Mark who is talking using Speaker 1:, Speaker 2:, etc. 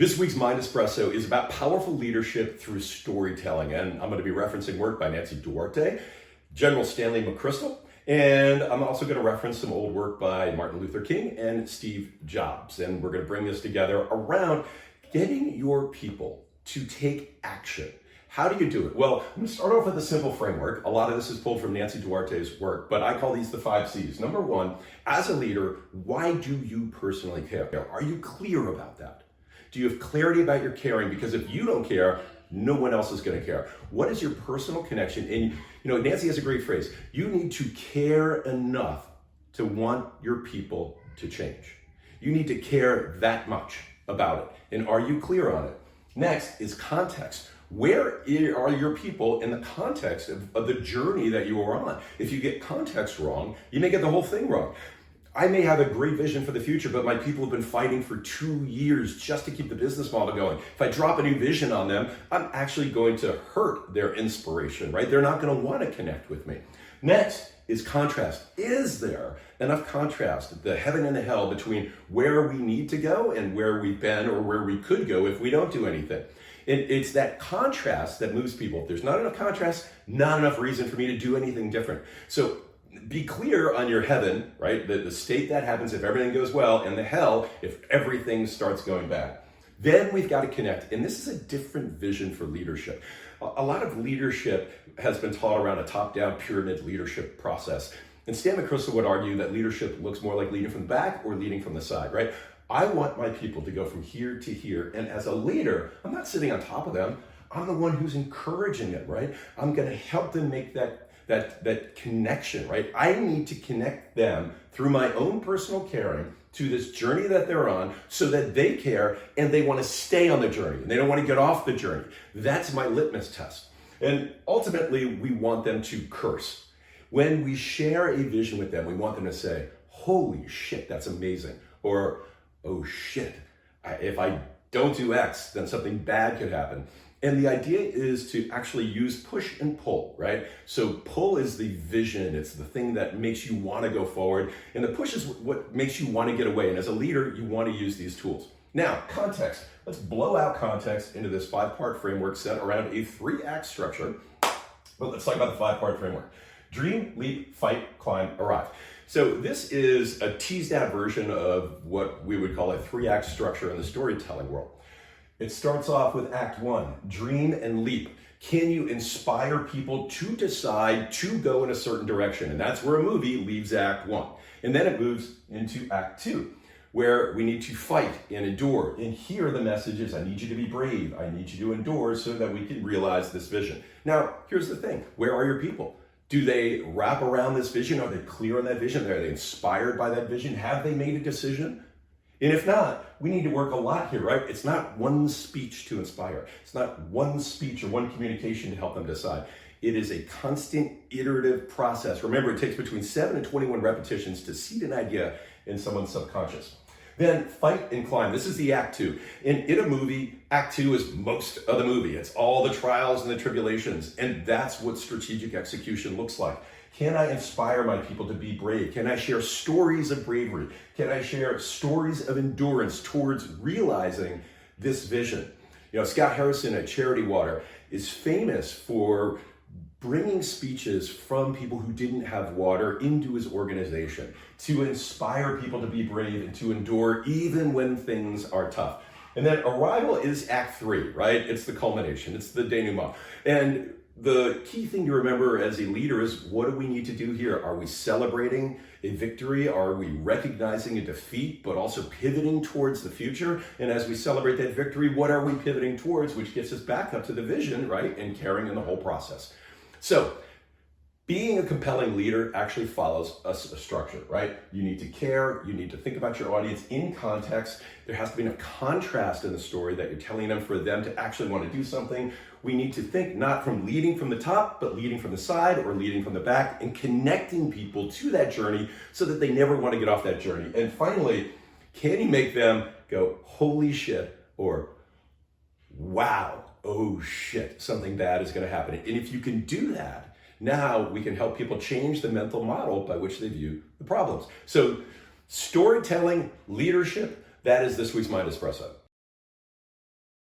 Speaker 1: This week's Mind Espresso is about powerful leadership through storytelling, and I'm going to be referencing work by Nancy Duarte, General Stanley McChrystal, and I'm also going to reference some old work by Martin Luther King and Steve Jobs, and we're going to bring this together around getting your people to take action. How do you do it? Well, I'm going to start off with a simple framework. A lot of this is pulled from Nancy Duarte's work, but I call these the 5 C's. Number 1, as a leader, why do you personally care? Are you clear about that? Do you have clarity about your caring? Because if you don't care, no one else is going to care. What is your personal connection? And Nancy has a great phrase. You need to care enough to want your people to change. You need to care that much about it. And are you clear on it? Next is context. Where are your people in the context of the journey that you are on? If you get context wrong, you may get the whole thing wrong. I may have a great vision for the future, but my people have been fighting for 2 years just to keep the business model going. If I drop a new vision on them, I'm actually going to hurt their inspiration, right? They're not going to want to connect with me. Next is contrast. Is there enough contrast, the heaven and the hell, between where we need to go and where we've been or where we could go if we don't do anything? It's that contrast that moves people. If there's not enough contrast, not enough reason for me to do anything different. So be clear on your heaven, right? The state that happens if everything goes well, and the hell if everything starts going bad. Then we've got to connect. And this is a different vision for leadership. A lot of leadership has been taught around a top-down pyramid leadership process. And Stan McChrystal would argue that leadership looks more like leading from the back or leading from the side, right? I want my people to go from here to here. And as a leader, I'm not sitting on top of them. I'm the one who's encouraging them, right? I'm going to help them make that connection, right? I need to connect them through my own personal caring to this journey that they're on so that they care and they want to stay on the journey and they don't want to get off the journey. That's my litmus test. And ultimately, we want them to curse. When we share a vision with them, we want them to say, holy shit, that's amazing. Or, oh shit, if I don't do X, then something bad could happen. And the idea is to actually use push and pull, right? So pull is the vision. It's the thing that makes you want to go forward. And the push is what makes you want to get away. And as a leader, you want to use these tools. Now, context. Let's blow out context into this 5-part framework set around a 3-act structure. But let's talk about the 5-part framework. Dream, leap, fight, climb, arrive. So this is a teased out version of what we would call a 3-act structure in the storytelling world. It starts off with Act 1, dream and leap. Can you inspire people to decide to go in a certain direction? And that's where a movie leaves Act 1. And then it moves into Act 2, where we need to fight and endure. And here the message is, I need you to be brave. I need you to endure so that we can realize this vision. Now, here's the thing. Where are your people? Do they wrap around this vision? Are they clear on that vision? Are they inspired by that vision? Have they made a decision? And if not, we need to work a lot here, right? It's not one speech to inspire. It's not one speech or one communication to help them decide. It is a constant iterative process. Remember, it takes between 7 and 21 repetitions to seed an idea in someone's subconscious. Then fight and climb. This is the Act 2. And in a movie, Act 2 is most of the movie. It's all the trials and the tribulations. And that's what strategic execution looks like. Can I inspire my people to be brave? Can I share stories of bravery? Can I share stories of endurance towards realizing this vision? Scott Harrison at Charity Water is famous for bringing speeches from people who didn't have water into his organization to inspire people to be brave and to endure even when things are tough. And then arrival is Act 3, right? It's the culmination. It's the denouement. And the key thing to remember as a leader is, what do we need to do here? Are we celebrating a victory? Are we recognizing a defeat, but also pivoting towards the future? And as we celebrate that victory, what are we pivoting towards? Which gets us back up to the vision, right? And caring in the whole process. So being a compelling leader actually follows a structure, right? You need to care. You need to think about your audience in context. There has to be a contrast in the story that you're telling them for them to actually want to do something. We need to think not from leading from the top, but leading from the side or leading from the back and connecting people to that journey so that they never want to get off that journey. And finally, can you make them go, holy shit, or wow, oh shit, something bad is going to happen. And if you can do that, now we can help people change the mental model by which they view the problems. So storytelling, leadership, that is this week's Mind Espresso.